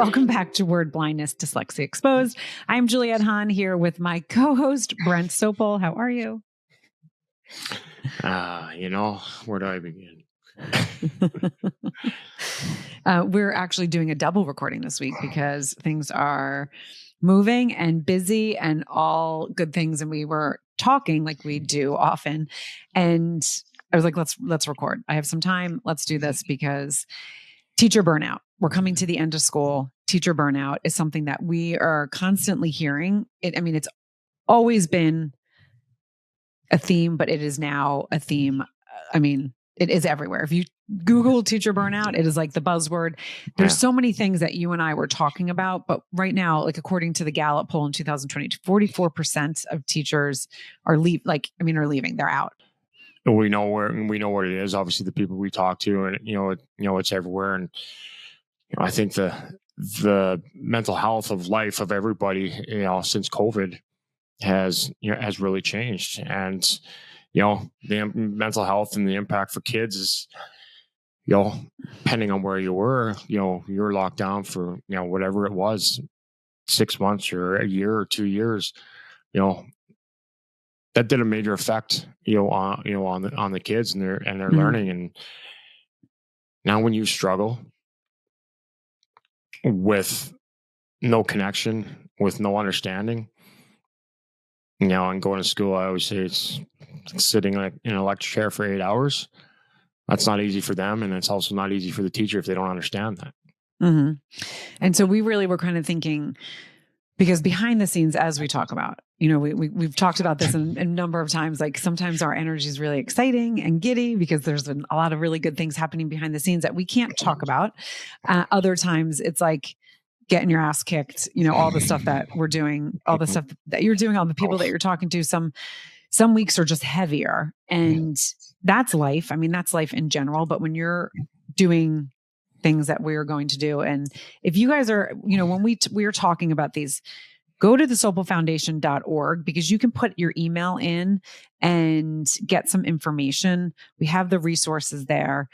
Welcome back to Word Blindness, Dyslexia Exposed. I'm Juliette Hahn here with my co-host, Brent Sopel. How are you? Where do I begin? We're actually doing a double recording this week because things are moving and busy and all good things. And we were talking like we do often. And I was like, let's record. I have some time. Let's do this because teacher burnout. We're coming to the end of school. Teacher burnout is something that we are constantly hearing. It's always been a theme, but it is now a theme. It is everywhere. If you Google teacher burnout, it is like the buzzword. There's so many things that you and I were talking about, but right now, like according to the Gallup poll in 2020, 44% of teachers are leaving. They're out. We know what it is. Obviously, the people we talk to, and it's everywhere. And I think the mental health of life of everybody, since COVID has really changed. And the mental health and the impact for kids is, depending on where you were, you're locked down for whatever it was, 6 months or a year or 2 years, that did a major effect, on the kids and their learning. And now when you struggle with no connection, with no understanding, and going to school, I always say it's sitting in an electric chair for 8 hours. That's not easy for them. And it's also not easy for the teacher if they don't understand that. Mm-hmm. And so we really were kind of thinking, because behind the scenes, as we talk about, we've talked about this a number of times, like sometimes our energy is really exciting and giddy because there's been a lot of really good things happening behind the scenes that we can't talk about. Other times it's like getting your ass kicked, all the stuff that we're doing, all the stuff that you're doing, all the people that you're talking to. Some weeks are just heavier, and that's life. That's life in general. But when you're doing things that we're going to do, and if you guys are, when we are talking about these, go to thesopelfoundation.org because you can put your email in and get some information. We have the resources there.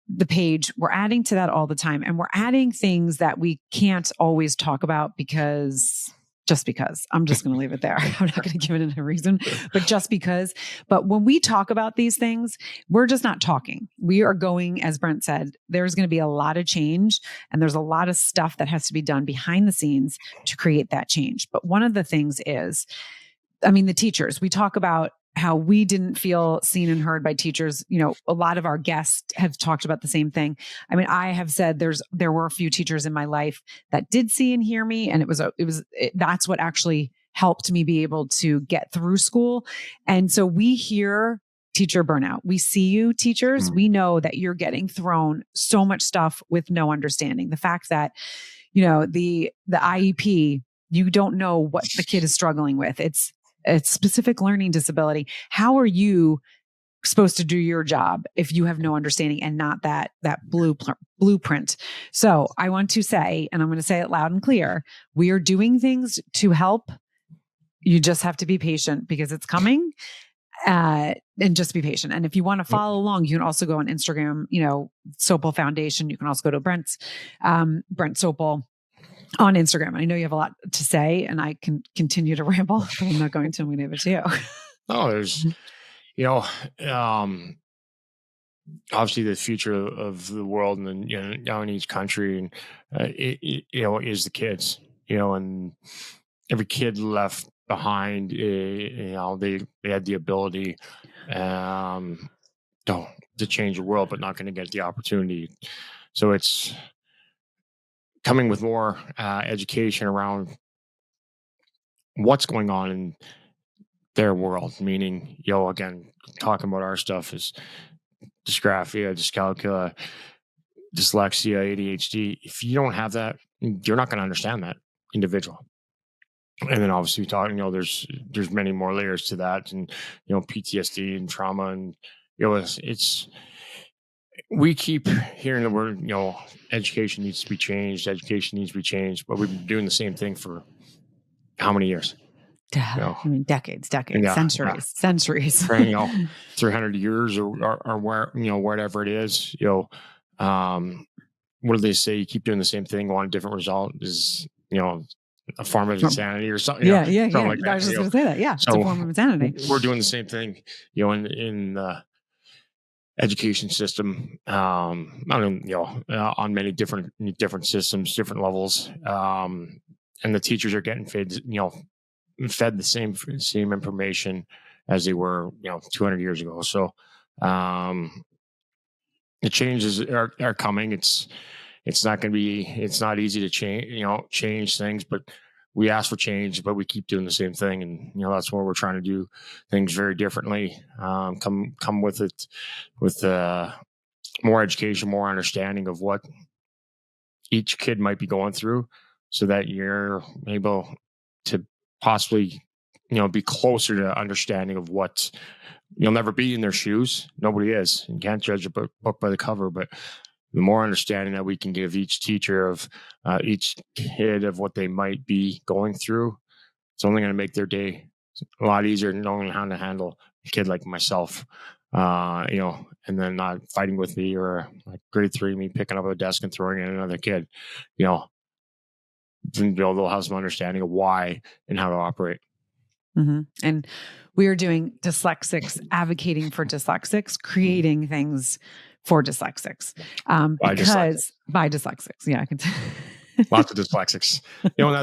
The page, we're adding to that all the time, and we're adding things that we can't always talk about because I'm just going to leave it there. I'm not going to give it a reason, but just because. But when we talk about these things, we're just not talking. We are going, as Brent said, there's going to be a lot of change, and there's a lot of stuff that has to be done behind the scenes to create that change. But one of the things is, the teachers, we talk about how we didn't feel seen and heard by teachers. A lot of our guests have talked about the same thing. I have said there were a few teachers in my life that did see and hear me. And that's what actually helped me be able to get through school. And so we hear teacher burnout. We see you, teachers. We know that you're getting thrown so much stuff with no understanding. The fact that, the IEP, you don't know what the kid is struggling with. It's a specific learning disability. How are you supposed to do your job if you have no understanding and not that blueprint? So I want to say, and I'm going to say it loud and clear, we are doing things to help. You just have to be patient because it's coming, and just be patient. And if you want to follow along, you can also go on Instagram, Sopel Foundation. You can also go to Brent Sopel on Instagram. I know you have a lot to say, and I can continue to ramble, but I'm not going to. I'm going to give it to you. Oh, there's, obviously the future of the world and now in each country, and is the kids, and every kid left behind, they had the ability to change the world, but not going to get the opportunity. So it's coming with more education around what's going on in their world, meaning, again, talking about our stuff is dysgraphia, dyscalculia, dyslexia, ADHD. If you don't have that, you're not going to understand that individual. And then obviously we talk, there's many more layers to that, and, PTSD and trauma, and, we keep hearing the word, education needs to be changed, but we've been doing the same thing for how many years? Decades, centuries. 300 years or where, whatever it is, what do they say? You keep doing the same thing, want a different result is, a form of insanity or something. Yeah. Something like that. I was just going to say that. Yeah. It's a form of insanity. We're doing the same thing, in the education system, on many different systems, different levels. And the teachers are getting fed the same information as they were, 200 years ago. So, the changes are coming. It's not going to be, it's not easy to change things, but we ask for change, but we keep doing the same thing. And, that's where we're trying to do things very differently. Come with it, with more education, more understanding of what each kid might be going through, so that you're able to possibly, be closer to understanding of what. You'll never be in their shoes. Nobody is. You can't judge a book by the cover, but the more understanding that we can give each teacher of each kid of what they might be going through, it's only going to make their day a lot easier, knowing how to handle a kid like myself, and then not fighting with me, or like grade 3, me picking up a desk and throwing it at another kid, they'll have some understanding of why and how to operate. Mm-hmm. And we are doing dyslexics, advocating for dyslexics, creating things for dyslexics. By dyslexics. Yeah, I can. Lots of dyslexics. And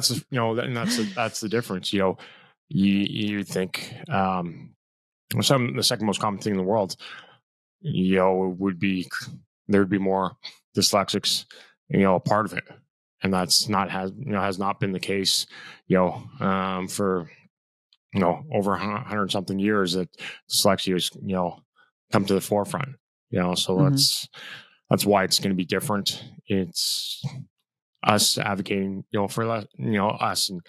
that's the difference. You think the second most common thing in the world, would be there'd be more dyslexics, a part of it, and has not been the case, for over 100 something years that dyslexia has, come to the forefront, so that's why it's going to be different. It's us advocating, for us, and,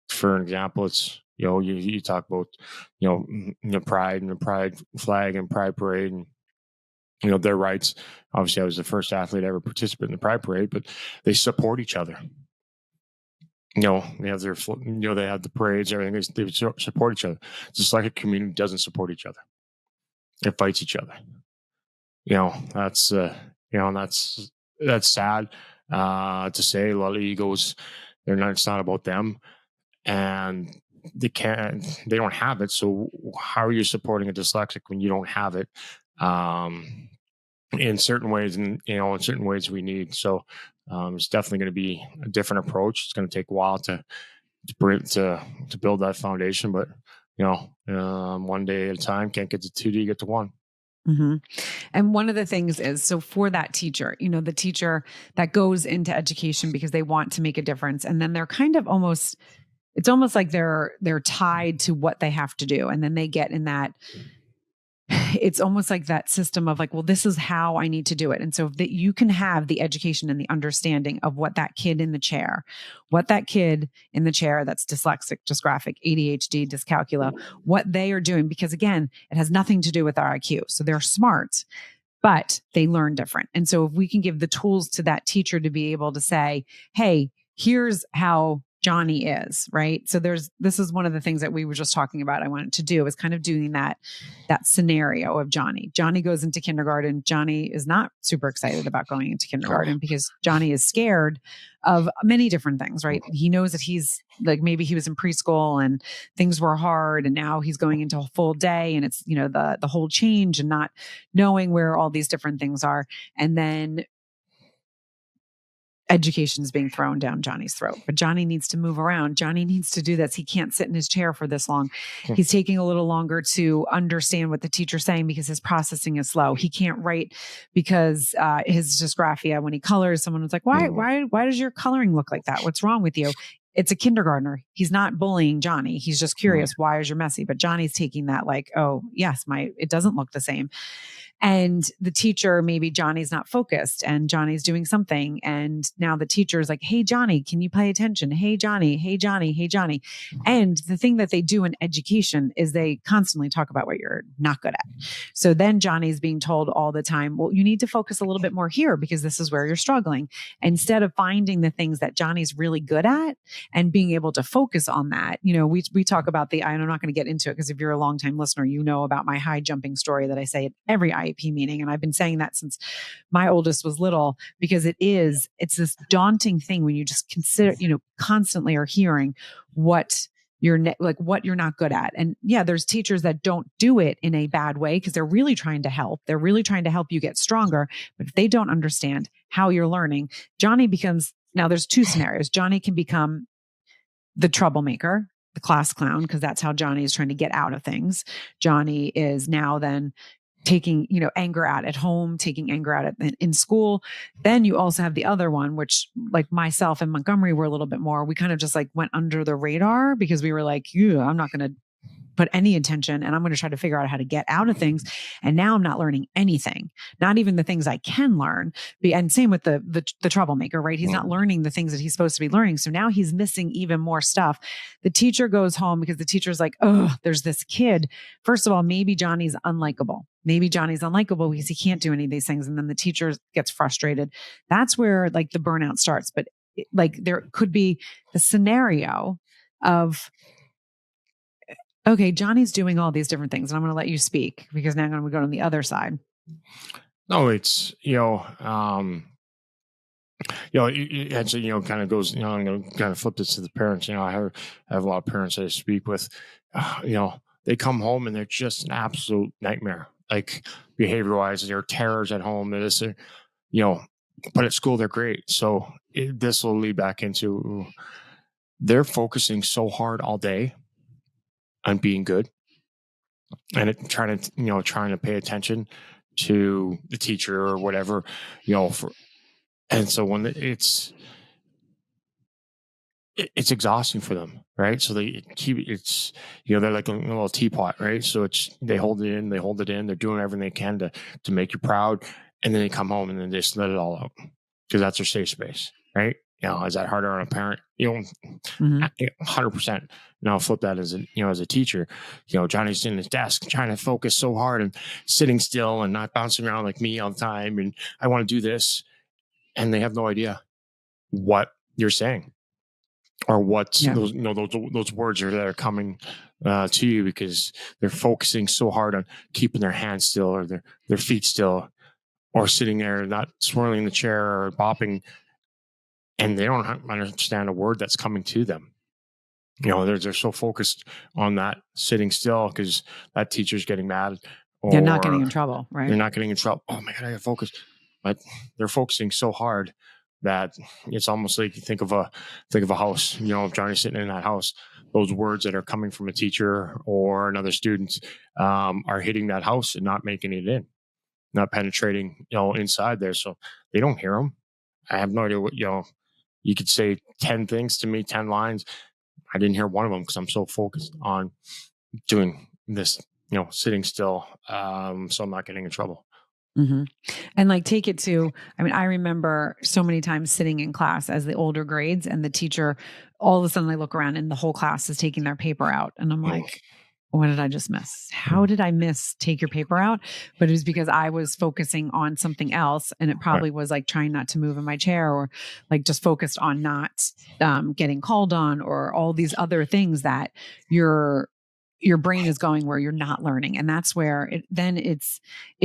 for an example, it's, you talk about, pride and the pride flag and pride parade and, their rights. Obviously I was the first athlete to ever participate in the pride parade, but they support each other. They have their, they have the parades, everything. They support each other. Just like a community doesn't support each other. It fights each other. That's, that's sad to say. A lot of egos, it's not about them, and they don't have it. So how are you supporting a dyslexic when you don't have it? In certain ways, and in certain ways we need. So it's definitely going to be a different approach. It's going to take a while to build that foundation, but one day at a time. Can't get to 2D, get to 1. Mm-hmm. And one of the things is, so for that teacher, the teacher that goes into education because they want to make a difference, and then they're kind of it's almost like they're tied to what they have to do, and then they get in that. It's almost like that system of like, well, this is how I need to do it. And so that you can have the education and the understanding of what that kid in the chair that's dyslexic, dysgraphic, ADHD, dyscalculia, what they are doing, because again, it has nothing to do with our IQ. So they're smart, but they learn different. And so if we can give the tools to that teacher to be able to say, hey, here's how Johnny is, right? So this is one of the things that we were just talking about. I wanted to do is kind of doing that scenario of Johnny. Johnny goes into kindergarten. Johnny is not super excited about going into kindergarten because Johnny is scared of many different things, right? He knows that he's like, maybe he was in preschool and things were hard, and now he's going into a full day, and it's, the whole change and not knowing where all these different things are. And then education is being thrown down Johnny's throat, but Johnny needs to move around. Johnny needs to do this. He can't sit in his chair for this long. He's taking a little longer to understand what the teacher's saying because his processing is slow. He can't write because his dysgraphia, when he colors, someone was like, why does your coloring look like that? What's wrong with you? It's a kindergartner. He's not bullying Johnny. He's just curious, why is your messy? But Johnny's taking that like, oh yes, it doesn't look the same. And the teacher, maybe Johnny's not focused and Johnny's doing something. And now the teacher's like, hey, Johnny, can you pay attention? Hey, Johnny, hey, Johnny, hey, Johnny. And the thing that they do in education is they constantly talk about what you're not good at. So then Johnny's being told all the time, well, you need to focus a little bit more here because this is where you're struggling. Instead of finding the things that Johnny's really good at and being able to focus on that. We talk about I'm not going to get into it because if you're a longtime listener, you know about my high jumping story that I say at every IEP meeting. And I've been saying that since my oldest was little, because it's this daunting thing when you just consider, constantly are hearing what what you're not good at. And yeah, there's teachers that don't do it in a bad way because they're really trying to help. They're really trying to help you get stronger. But if they don't understand how you're learning, now there's two scenarios. Johnny can become the troublemaker, the class clown, because that's how Johnny is trying to get out of things. Johnny is now then taking, anger out at home, taking anger out in school. Then you also have the other one, which like myself and Montgomery were a little bit more, we kind of just like went under the radar because we were like, I'm not going to put any attention and I'm going to try to figure out how to get out of things. And now I'm not learning anything, not even the things I can learn. And same with the troublemaker, right? He's not learning the things that he's supposed to be learning. So now he's missing even more stuff. The teacher goes home because the teacher's like, oh, there's this kid. First of all, maybe Johnny's unlikable. Maybe Johnny's unlikable because he can't do any of these things. And then the teacher gets frustrated. That's where like the burnout starts. But like there could be the scenario of, okay, Johnny's doing all these different things, and I'm going to let you speak because now I'm going to go on the other side. No, it's, it actually, kind of goes, I'm going to kind of flip this to the parents. I have a lot of parents I speak with, they come home and they're just an absolute nightmare, like behavior wise, they're terrors at home. But at school, they're great. So this will lead back into they're focusing so hard all day on being good and trying to pay attention to the teacher or whatever, and so when it's exhausting for them, right? So they keep they're like a little teapot, right? So they hold it in, they're doing everything they can to make you proud, and then they come home and then they just let it all out because that's their safe space, right? Is that harder on a parent? 100%. Now I'll flip that as a teacher. Johnny's in his desk trying to focus so hard and sitting still and not bouncing around like me all the time. And I want to do this, and they have no idea what you're saying or what's those words that are coming to you because they're focusing so hard on keeping their hands still or their feet still or sitting there not swirling the chair or bopping. And they don't understand a word that's coming to them. They're so focused on that sitting still because that teacher's getting mad. They're not getting in trouble, right? They're not getting in trouble. Oh my God, I got to focus. But they're focusing so hard that it's almost like you think of a house. If Johnny's sitting in that house, those words that are coming from a teacher or another student are hitting that house and not making it in, not penetrating, inside there. So they don't hear them. I have no idea what, you could say 10 things to me, 10 lines. I didn't hear one of them because I'm so focused on doing this, sitting still. So I'm not getting in trouble. Mm-hmm. And like take it to, I remember so many times sitting in class as the older grades and the teacher, all of a sudden I look around and the whole class is taking their paper out. And I'm like, what did I just miss? How did I miss take your paper out? But it was because I was focusing on something else. And it probably was like trying not to move in my chair or like just focused on not getting called on or all these other things that your brain is going where you're not learning. And that's where it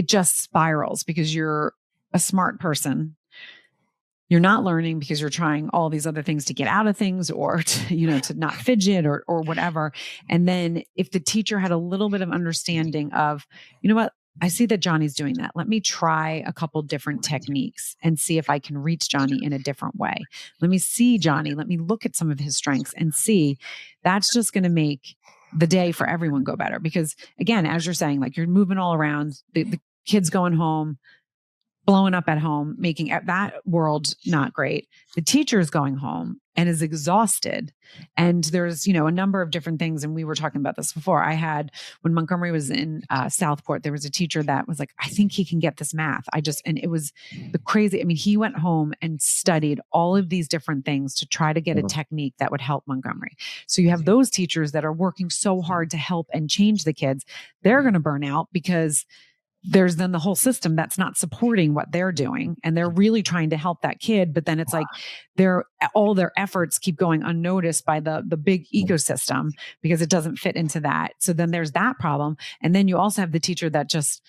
just spirals because you're a smart person. You're not learning because you're trying all these other things to get out of things or to not fidget or whatever. And then if the teacher had a little bit of understanding of, what, I see that Johnny's doing that. Let me try a couple different techniques and see if I can reach Johnny in a different way. Let me see Johnny. Let me look at some of his strengths and see. That's just going to make the day for everyone go better. Because again, as you're saying, like you're moving all around, the kids going home, blowing up at home, making that world not great. The teacher is going home and is exhausted. And there's, a number of different things. And we were talking about this before. I had, when Montgomery was in Southport, there was a teacher that was like, I think he can get this math. And it was the crazy. He went home and studied all of these different things to try to get a technique that would help Montgomery. So you have those teachers that are working so hard to help and change the kids. They're going to burn out because there's then the whole system that's not supporting what they're doing, and they're really trying to help that kid, but then it's like all their efforts keep going unnoticed by the big ecosystem because it doesn't fit into that. So then there's that problem. And then you also have the teacher that just,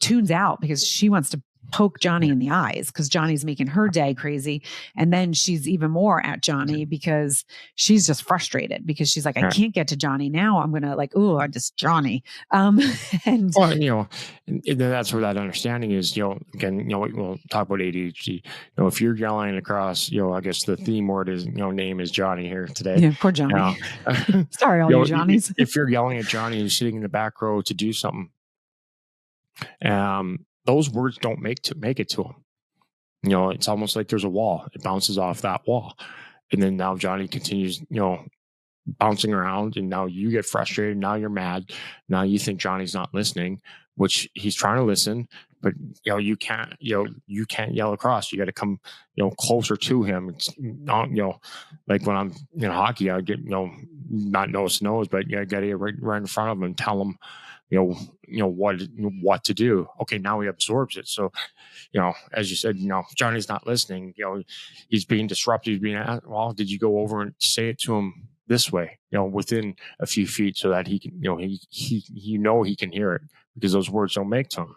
tunes out because she wants to poke Johnny in the eyes because Johnny's making her day crazy. And then she's even more at Johnny because she's just frustrated because she's like, I can't get to Johnny now. I'm going to I just Johnny. And well, and that's where that understanding is, again, we'll talk about ADHD. If you're yelling across, I guess the theme word is, name is Johnny here today. Yeah, poor Johnny. Sorry, all you Johnnies. If you're yelling at Johnny who's sitting in the back row to do something, those words don't make it to him. It's almost like there's a wall. It bounces off that wall. And then now Johnny continues, bouncing around, and now you get frustrated. Now you're mad. Now you think Johnny's not listening, which he's trying to listen, but you can't yell across. You got to come, closer to him. It's not, like when I'm in hockey, I get, not nose to nose, but I got to get right in front of him and tell him, what to do. Okay, now he absorbs it. So, as you said, Johnny's not listening. He's being disruptive. He's being asked, well, did you go over and say it to him this way? Within a few feet, so that he can, he can hear it, because those words don't make to him.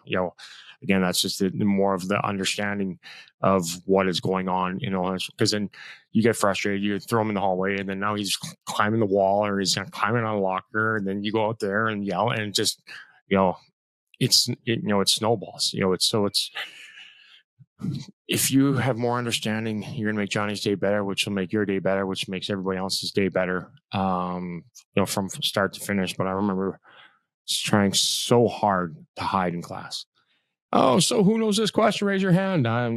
Again, that's just the more of the understanding of what is going on. Because then you get frustrated, you throw him in the hallway, and then now he's climbing the wall, or he's climbing on a locker, and then you go out there and yell, and just it snowballs. It's if you have more understanding, you're gonna make Johnny's day better, which will make your day better, which makes everybody else's day better. From start to finish. But I remember trying so hard to hide in class. Oh, so who knows this question? Raise your hand. I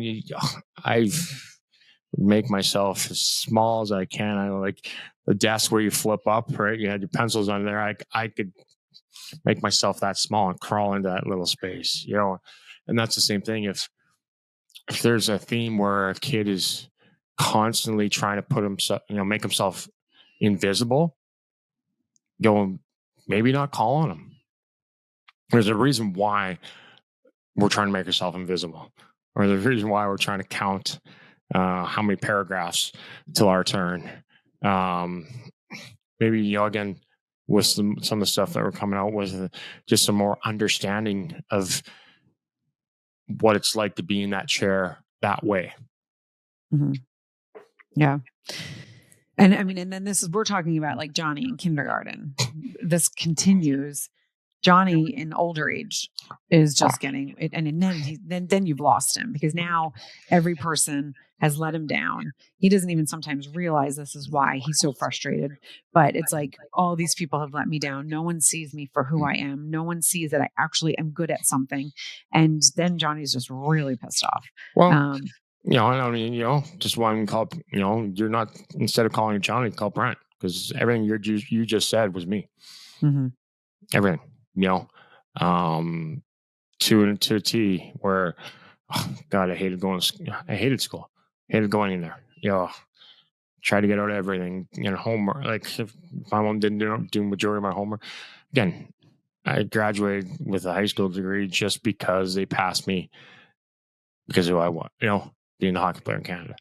make myself as small as I can. I like the desk where you flip up, right? You had your pencils on there. I could make myself that small and crawl into that little space, And that's the same thing. If there's a theme where a kid is constantly trying to put himself, make himself invisible, maybe not call on him. There's a reason why we're trying to make ourselves invisible, or the reason why we're trying to count how many paragraphs till our turn. Maybe, again, with some of the stuff that we're coming out with, just some more understanding of what it's like to be in that chair that way. Mm-hmm. Yeah. And I mean, and then we're talking about like Johnny in kindergarten. This continues. Johnny in older age is just getting it. And then you've lost him, because now every person has let him down. He doesn't even sometimes realize this is why he's so frustrated, but it's like, all these people have let me down. No one sees me for who I am. No one sees that I actually am good at something. And then Johnny's just really pissed off. Well, I mean, just one call, you're not, instead of calling Johnny, call Brent, because everything you just said was me. Mm-hmm. Everything. To a T, where, God, I hated going. I hated school. Hated going in there. Try to get out of everything. Homework. Like, if my mom didn't do majority of my homework. Again, I graduated with a high school degree just because they passed me because of who I want. Being a hockey player in Canada.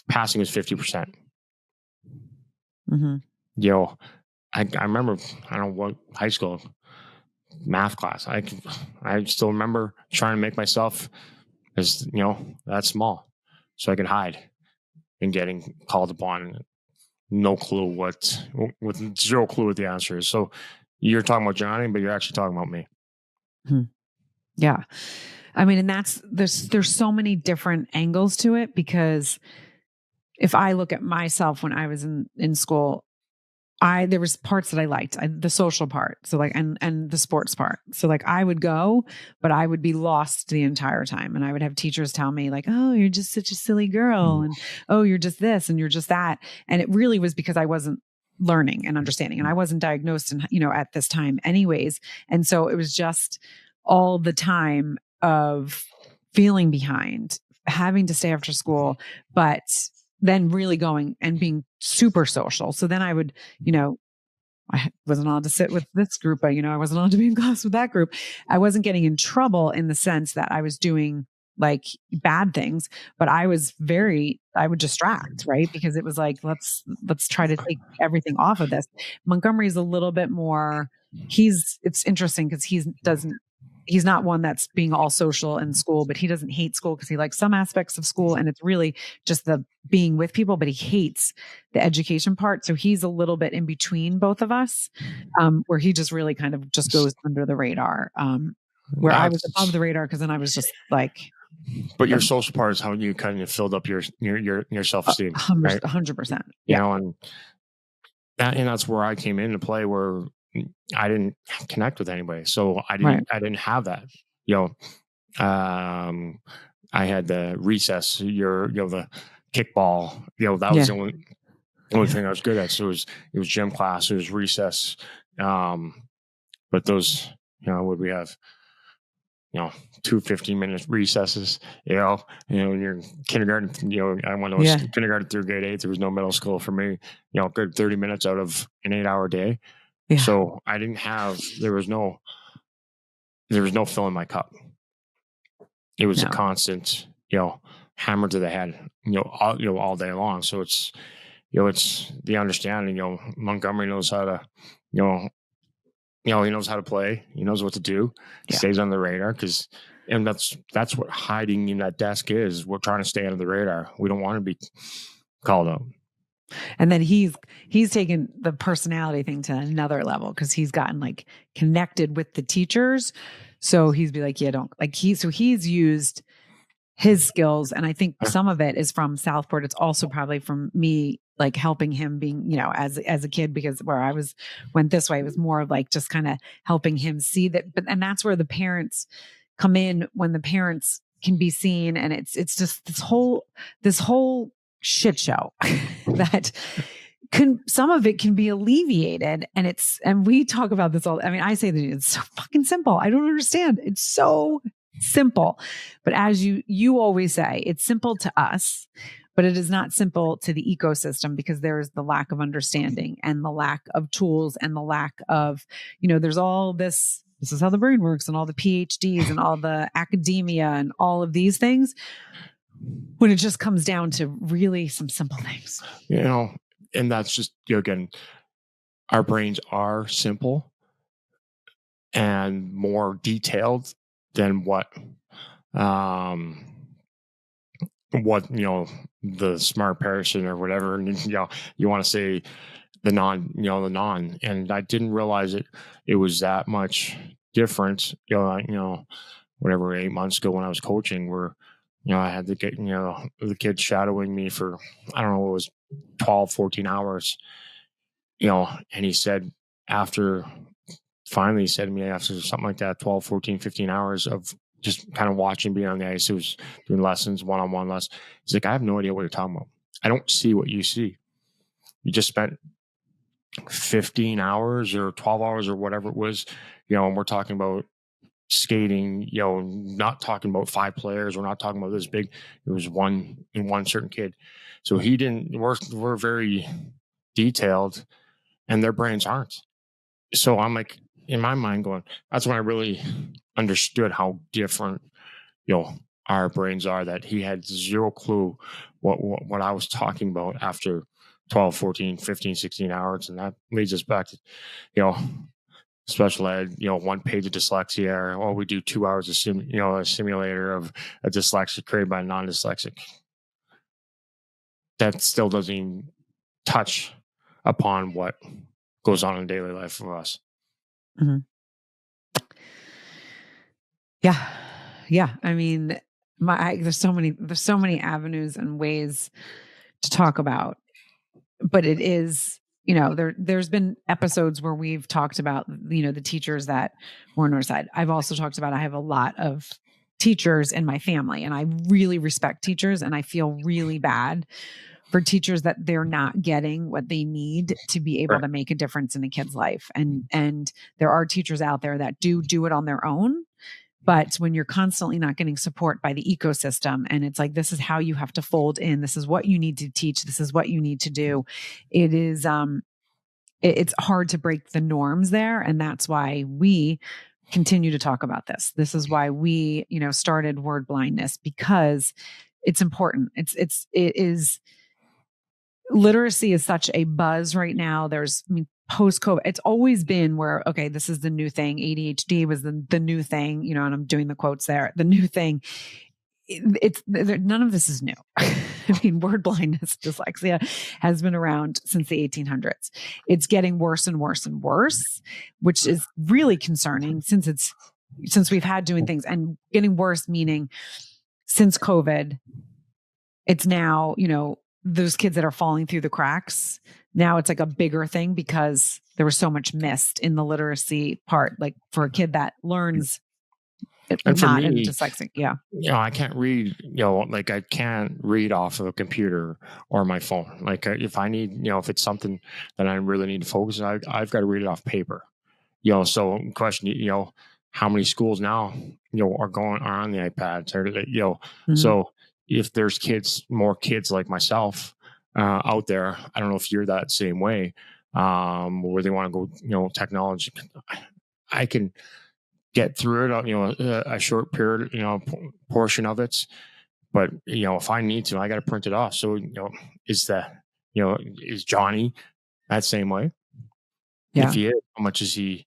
Passing was 50%. Mm-hmm. I remember, I don't know what high school math class. I still remember trying to make myself as, that small, so I could hide, and getting called upon. No clue with zero clue what the answer is. So you're talking about Johnny, but you're actually talking about me. Mm-hmm. Yeah. I mean, and there's so many different angles to it, because if I look at myself when I was in school, there was parts that I liked, the social part. So like, and the sports part. So like I would go, but I would be lost the entire time. And I would have teachers tell me like, oh, you're just such a silly girl. And oh, you're just this and you're just that. And it really was because I wasn't learning and understanding, and I wasn't diagnosed at this time anyways. And so it was just all the time of feeling behind, having to stay after school, but then really going and being super social. So then I would, I wasn't allowed to sit with this group. I wasn't allowed to be in class with that group. I wasn't getting in trouble in the sense that I was doing like bad things, but I would distract, right? Because it was like, let's try to take everything off of this. Montgomery's a little bit more, it's interesting because he's not one that's being all social in school, but he doesn't hate school because he likes some aspects of school. And it's really just the being with people, but he hates the education part. So he's a little bit in between both of us, where he just really kind of just goes under the radar, where I was above the radar because then I was just like. But your social part is how you kind of filled up your self-esteem, right? 100%. You know, and that's where I came into play, where I didn't connect with anybody. So I didn't have that, I had the recess, the kickball, that was the only thing I was good at. So it was gym class, it was recess. But those, would we have, 2 15-minute recesses, in your kindergarten, I went to kindergarten through grade 8. There was no middle school for me, good 30 minutes out of an 8-hour day. Yeah. So I didn't have, there was no filling my cup. It was a constant, hammer to the head, all day long. So it's, it's the understanding, Montgomery knows how to, he knows how to play. He knows what to do. He stays on the radar and that's what hiding in that desk is. We're trying to stay under the radar. We don't want to be called out. And then he's taken the personality thing to another level because he's gotten like connected with the teachers. So he's be like, he's used his skills. And I think some of it is from Southport. It's also probably from me, like helping him being, as a kid, because where I went this way, it was more of like just kind of helping him see that. And that's where the parents come in, when the parents can be seen. And it's just this whole shit show that some of it can be alleviated. And we talk about this all. I mean, I say that it's so fucking simple. I don't understand. It's so simple. But as you always say, it's simple to us, but it is not simple to the ecosystem because there's the lack of understanding and the lack of tools and the lack of, there's all this is how the brain works and all the PhDs and all the academia and all of these things, when it just comes down to really some simple things. And that's just, again, our brains are simple and more detailed than what the smart person or whatever, you want to say the non, and I didn't realize it was that much different, whatever, 8 months ago when I was coaching, where, I had to get, the kid shadowing me for, I don't know, it was 12, 14 hours, and he said finally said to me after something like that, 12, 14, 15 hours of just kind of watching, being on the ice. It was doing lessons, one-on-one lessons. He's like, I have no idea what you're talking about. I don't see what you see. You just spent 15 hours or 12 hours or whatever it was, and we're talking about skating, not talking about 5 players. We're not talking about this big. It was one certain kid. So we're very detailed and their brains aren't. So I'm like, in my mind going, that's when I really understood how different, our brains are, that he had zero clue what I was talking about after 12, 14, 15, 16 hours. And that leads us back to, special ed, 1 page of dyslexia, or we do 2 hours of a simulator of a dyslexic created by a non-dyslexic. That still doesn't even touch upon what goes on in daily life for us. Mm-hmm. Yeah. I mean, there's so many avenues and ways to talk about, but it is, there's been episodes where we've talked about, the teachers that were on our side. I've also talked about, I have a lot of teachers in my family, and I really respect teachers, and I feel really bad for teachers that they're not getting what they need to be able to make a difference in a kid's life. And there are teachers out there that do it on their own. But when you're constantly not getting support by the ecosystem, and it's like, this is how you have to fold in, this is what you need to teach, this is what you need to do. It is, it's hard to break the norms there. And that's why we continue to talk about this. This is why we, started word blindness, because it's important. It is literacy is such a buzz right now. Post-COVID, it's always been where, okay, this is the new thing. ADHD was the new thing, and I'm doing the quotes there, the new thing. None of this is new. I mean, word blindness, dyslexia has been around since the 1800s. It's getting worse and worse and worse, which is really concerning since we've had doing things, and getting worse, meaning since COVID, it's now, those kids that are falling through the cracks. Now it's like a bigger thing because there was so much missed in the literacy part, like for a kid that learns. And for not me, dyslexic, yeah. I can't read, like I can't read off of a computer or my phone. Like if I need, if it's something that I really need to focus on, I've got to read it off paper. So question, how many schools now, are on the iPads, or Mm-hmm. So if there's more kids like myself out there, I don't know if you're that same way, where they want to go, technology. I can get through it, a short period, portion of it. But, if I need to, I got to print it off. So, is Johnny that same way? Yeah. If he is, how much is he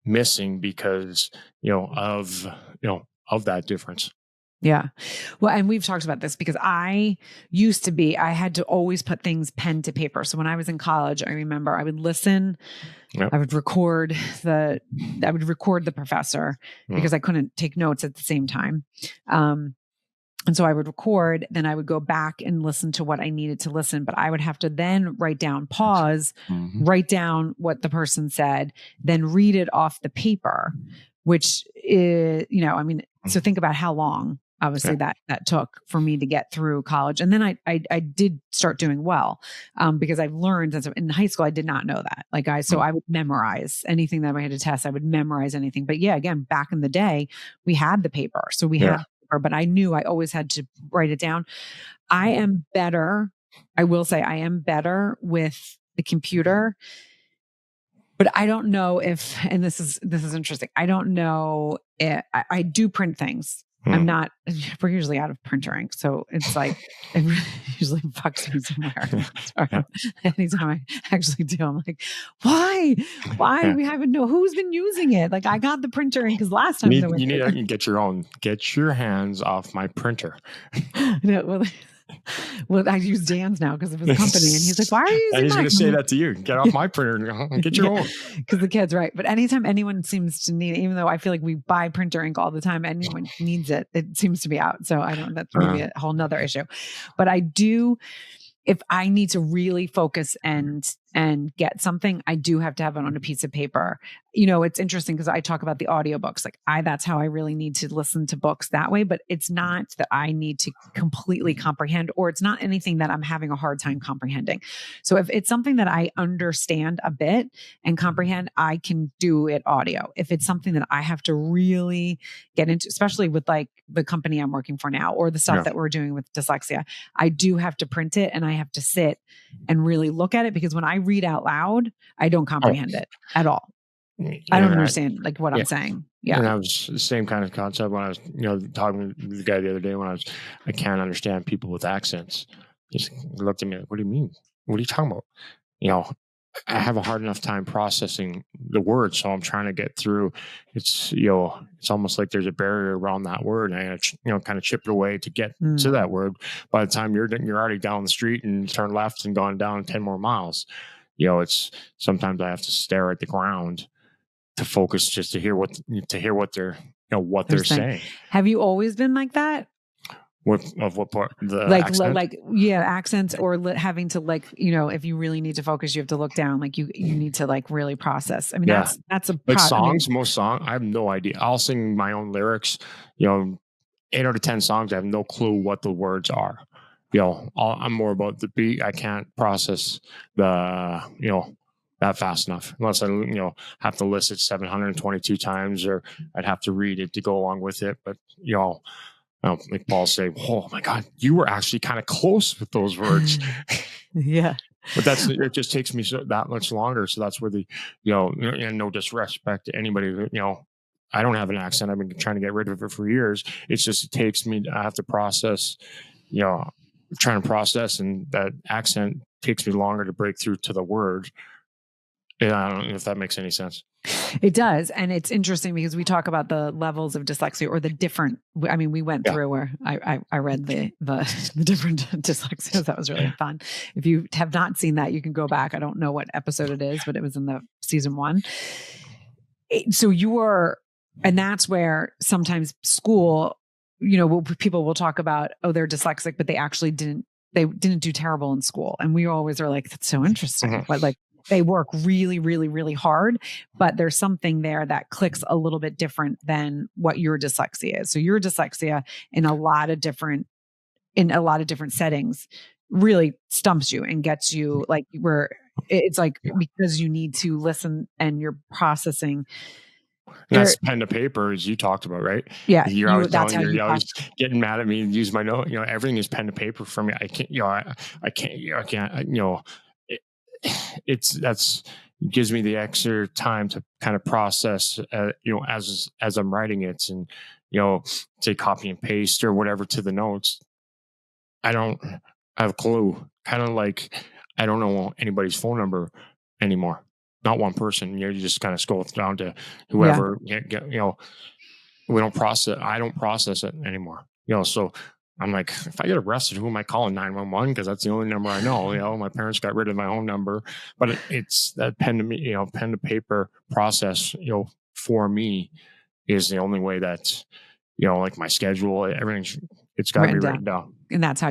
missing because, of that difference? Yeah. Well, and we've talked about this because I had to always put things pen to paper. So when I was in college, I remember I would listen, Yep. I would record the professor because I couldn't take notes at the same time. And so I would record, then I would go back and listen to what I needed to listen, but I would have to then pause, write down what the person said, then read it off the paper, which is, so think about how long, obviously, that took for me to get through college. And then I did start doing well, because I've learned that in high school, I did not know that. I would memorize anything that I had to test. I would memorize anything. But yeah, again, back in the day, we had the paper. So we had paper, but I knew I always had to write it down. I am better. I will say I am better with the computer. But I don't know if, and this is interesting. I don't know if I do print things. We're usually out of printer ink. So it's like, it really usually fucks me somewhere. Anytime I actually do, I'm like, why? We haven't know who's been using it. Like I got the printer ink because last time you need to get your own. Get your hands off my printer. Well, I use Dan's now because of his company, and he's like, "Why are you using?" And he's going to say that to you. Get off my printer and get your own. Because the kid's right. But anytime anyone seems to need it, even though I feel like we buy printer ink all the time, anyone needs it, it seems to be out. So I don't. That's maybe a whole nother issue. But I do. If I need to really focus and get something, I do have to have it on a piece of paper. It's interesting because I talk about the audiobooks. That's how I really need to listen to books that way, but it's not that I need to completely comprehend, or it's not anything that I'm having a hard time comprehending. So if it's something that I understand a bit and comprehend, I can do it audio. If it's something that I have to really get into, especially with the company I'm working for now, or the stuff that we're doing with dyslexia, I do have to print it and I have to sit and really look at it, because when I read out loud, I don't comprehend it at all. I don't understand what I'm saying. Yeah. And that was the same kind of concept when I was, talking to the guy the other day when I can't understand people with accents. He looked at me like, "What do you mean? What are you talking about?" I have a hard enough time processing the word, so I'm trying to get through. It's it's almost like there's a barrier around that word, and I kind of chip it away to get to that word. By the time you're already down the street and turn left and gone down 10 more miles, it's sometimes I have to stare at the ground to focus just to hear what they're what they're saying. Have you always been like that? What part? The accent? Accents, or having to if you really need to focus, you have to look down. You need to really process. I mean, that's a songs. Most songs, I have no idea. I'll sing my own lyrics. 8 out of 10 songs, I have no clue what the words are. I'm more about the beat. I can't process the that fast enough unless I have to list it 722 times, or I'd have to read it to go along with it. But like Paul say, "Oh my God, you were actually kind of close with those words." Yeah. But it just takes me that much longer. So that's where and no disrespect to anybody, I don't have an accent. I've been trying to get rid of it for years. It's just, it takes me, I have to process, trying to process, and that accent takes me longer to break through to the word. And I don't know if that makes any sense. It does. And it's interesting because we talk about the levels of dyslexia, or the different, we went through where I read the different dyslexias. That was really fun. If you have not seen that, you can go back. I don't know what episode it is, but it was in the season 1. And that's where sometimes school, people will talk about, oh, they're dyslexic, but they actually didn't do terrible in school. And we always are like, that's so interesting. Mm-hmm. But like, they work really, really, really hard, but there's something there that clicks a little bit different than what your dyslexia is. So your dyslexia in a lot of different settings really stumps you and gets you like where it's like, because you need to listen and you're processing. That's pen to paper, as you talked about, right? Yeah. You're always getting mad at me and use my note. Everything is pen to paper for me. I can't, I can't, it gives me the extra time to kind of process, as I'm writing it, and, say copy and paste or whatever to the notes. I don't have a clue. Kind of like, I don't know anybody's phone number anymore. Not one person. You just kind of scroll down to whoever. We don't process. I don't process it anymore. So I'm like, if I get arrested, who am I calling? 911, because that's the only number I know. My parents got rid of my home number, but it's that pen to paper process. For me, is the only way that, like my schedule, everything. It's got to be written down. And that's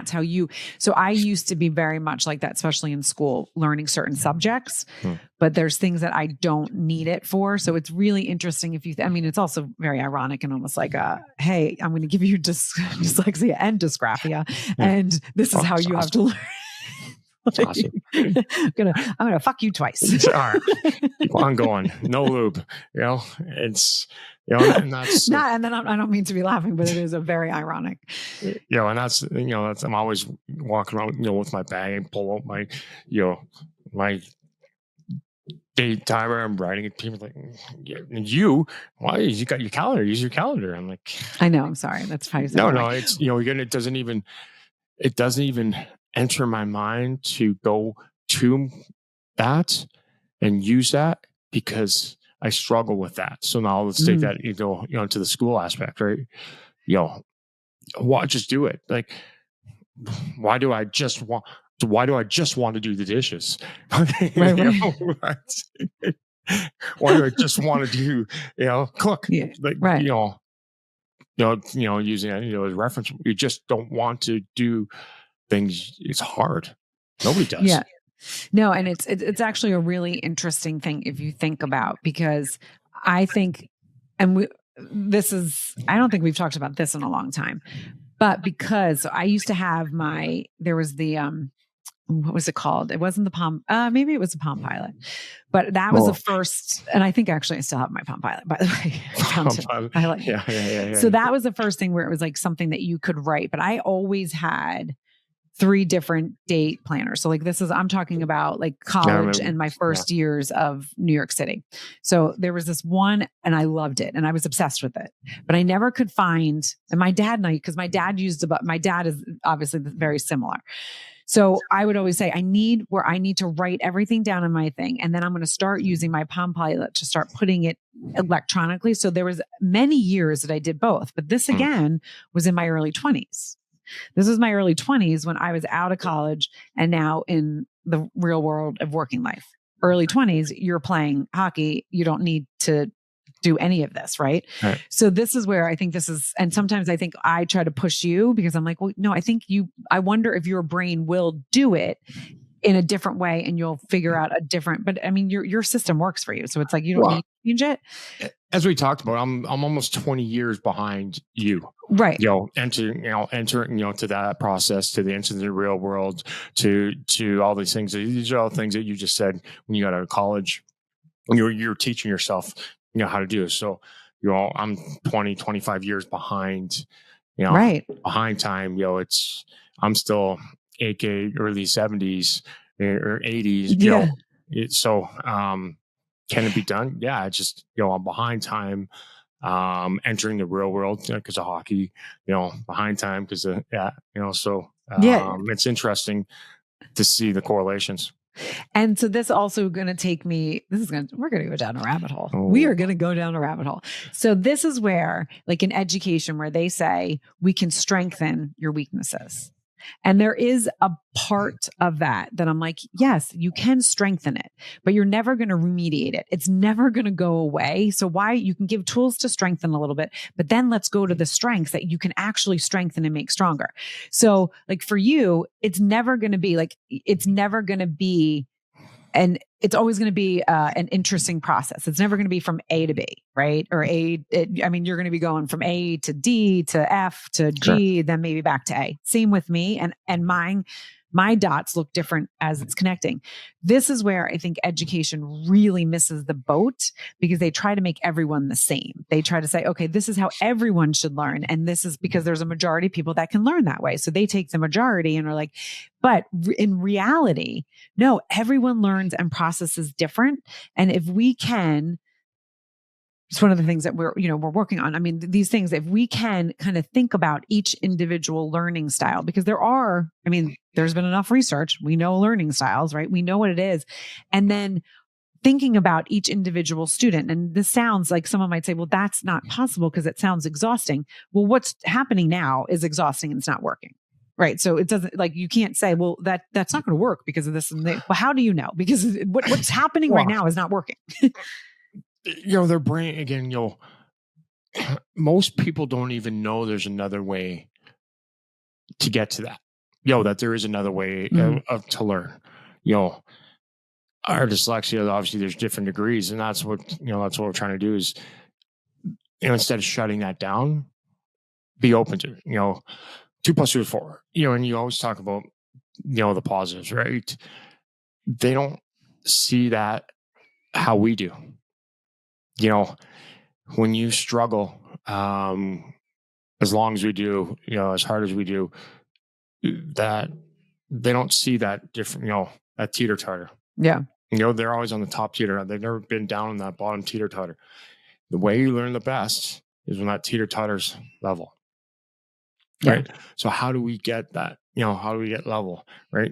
how you, so I used to be very much like that, especially in school, learning certain subjects, but there's things that I don't need it for. So it's really interesting it's also very ironic and almost like, hey, I'm going to give you dyslexia and dysgraphia. And this is how you have to learn. Awesome. I'm gonna fuck you twice. All right. Keep on going. No lube. It's and that's not. And then I don't mean to be laughing, but it is a very ironic. And that's I'm always walking around with my bag and pull out my my date timer. I'm writing it. People like, why you got your calendar? Use your calendar. I'm like, I know. I'm sorry. That's how you say no. It's it doesn't even enter my mind to go to that and use that, because I struggle with that. So now let's take that, to the school aspect, right? Just do it. Like, why do I just want to do the dishes? Right. Why do I just want to do, cook? Yeah, like, right. Using as reference, you just don't want to do things. It's hard. Nobody does. Yeah. No, and it's actually a really interesting thing if you think about, because I think, I don't think we've talked about this in a long time, but because I used to have there was the, what was it called? It wasn't the Palm, maybe it was the Palm Pilot, but that was the first, and I think actually I still have my Palm Pilot, by the way. Yeah. So that was the first thing where it was like something that you could write, but I always had 3 different date planners. So like I'm talking about like college and my first years of New York City. So there was this one and I loved it and I was obsessed with it, but I never could find, and my dad and I, because my dad my dad is obviously very similar. So I would always say, I need to write everything down in my thing. And then I'm going to start using my Palm Pilot to start putting it electronically. So there was many years that I did both, but this again was in my early 20s. This was my early 20s when I was out of college and now in the real world of working life. Early 20s, you're playing hockey. You don't need to do any of this, right? So this is where I think and sometimes I think I try to push you because I'm like, well, no, I wonder if your brain will do it in a different way and you'll figure out but I mean, your system works for you. So it's like, you don't need to change it. As we talked about, I'm almost 20 years behind you. Right. Entering to that process, to the real world, to all these things. These are all things that you just said when you got out of college. You're teaching yourself, how to do it. So, I'm 20, 25 years behind, behind time. I'm still AK early 70s, or 80s, so can it be done? Yeah, it's just, I'm behind time, entering the real world because of hockey, behind time because of, so it's interesting to see the correlations. And so this also going to take me, we're going to go down a rabbit hole. Oh. We are going to go down a rabbit hole. So this is where, like in education, where they say we can strengthen your weaknesses. And there is a part of that I'm like, yes, you can strengthen it, but you're never going to remediate it. It's never going to go away. So why you can give tools to strengthen a little bit, but then let's go to the strengths that you can actually strengthen and make stronger. So like for you, it's never going to be and it's always going to be an interesting process. It's never going to be from A to B, right? Or you're going to be going from A to D to F to G, sure, then maybe back to A. Same with me. And my dots look different as it's connecting. This is where I think education really misses the boat because they try to make everyone the same. They try to say, okay, this is how everyone should learn. And this is because there's a majority of people that can learn that way. So they take the majority and are like, but in reality, no, everyone learns and processes different. And if we can, it's one of the things that we're working on. I mean, these things, if we can kind of think about each individual learning style, because there's been enough research. We know learning styles, right? We know what it is. And then thinking about each individual student. And this sounds like someone might say, well, that's not possible because it sounds exhausting. Well, what's happening now is exhausting and it's not working. Right. So it doesn't, like, you can't say, well, that's not going to work because of this and that. Well, how do you know? Because what's happening right now is not working. Their brain, again, most people don't even know there's another way to get to that. That there is another way to learn. Our dyslexia, obviously there's different degrees, and that's what we're trying to do is, instead of shutting that down, be open to it. 2 + 2 is 4, and you always talk about, the positives, right? They don't see that how we do. When you struggle, as long as we do, as hard as we do, that they don't see that different, that teeter totter. Yeah. They're always on the top teeter. They've never been down on that bottom teeter totter. The way you learn the best is when that teeter totter's level. Yeah. Right. So how do we get that? How do we get level? Right.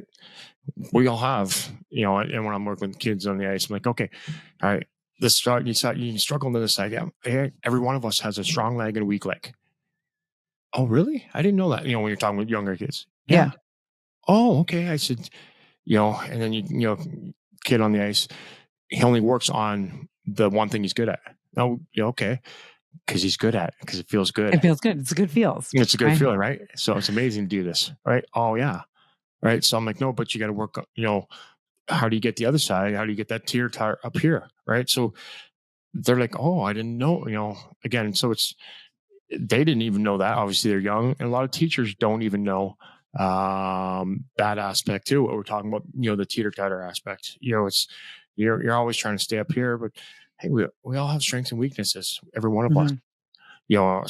We all have, and when I'm working with kids on the ice, I'm like, okay, all right, you struggle to this side. Yeah. Every one of us has a strong leg and a weak leg. Oh, really? I didn't know that. When you're talking with younger kids. Yeah. Oh, okay. I said, and then kid on the ice, he only works on the one thing he's good at. No, okay. Because he's good at it, because it feels good. It feels good. It's a good feels. It's a good feeling, right? So it's amazing to do this, right? Oh, yeah. Right. So I'm like, no, but you got to work, how do you get the other side? How do you get that teeter totter up here? Right. So they're like, oh, I didn't know, again. So they didn't even know that. Obviously, they're young. And a lot of teachers don't even know that aspect too. What we're talking about, the teeter totter aspect. It's you're always trying to stay up here, but hey, we all have strengths and weaknesses, every one of us.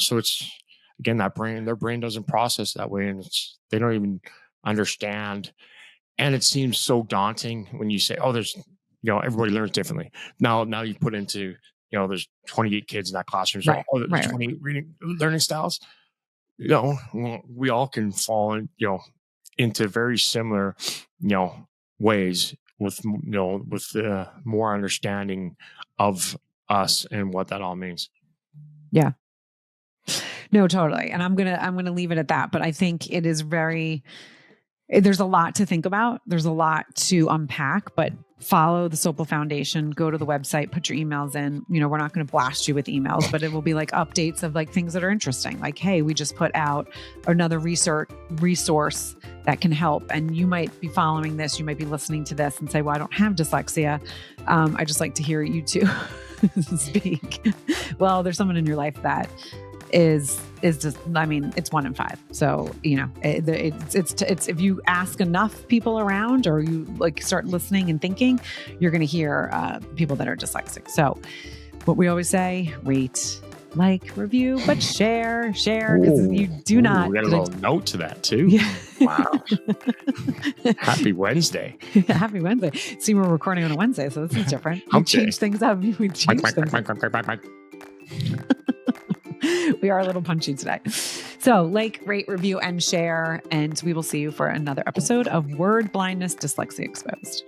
So it's, again, their brain doesn't process that way, and they don't even understand. And it seems so daunting when you say, oh, there's, everybody learns differently. Now you put into, there's 28 kids in that classroom. So, there's 28 learning styles. We all can fall in, into very similar, ways with more understanding of us and what that all means. Yeah. No, totally. And I'm going to leave it at that. But I think it is there's a lot to think about. There's a lot to unpack, but follow the Sopal Foundation, go to the website, put your emails in. We're not going to blast you with emails, but it will be like updates of like things that are interesting. Like, hey, we just put out another resource that can help. And you might be following this. You might be listening to this and say, well, I don't have dyslexia. I just like to hear you two speak. Well, there's someone in your life that is just, it's 1 in 5. So, it's if you ask enough people around, or you like start listening and thinking, you're going to hear people that are dyslexic. So what we always say, rate, like, review, but share, because you do not. We got a little note to that too. Yeah. Wow. Happy Wednesday. Happy Wednesday. See, we're recording on a Wednesday, so this is different. We change things up. We change things up. We are a little punchy today. So like, rate, review, and share. And we will see you for another episode of Word Blindness Dyslexia Exposed.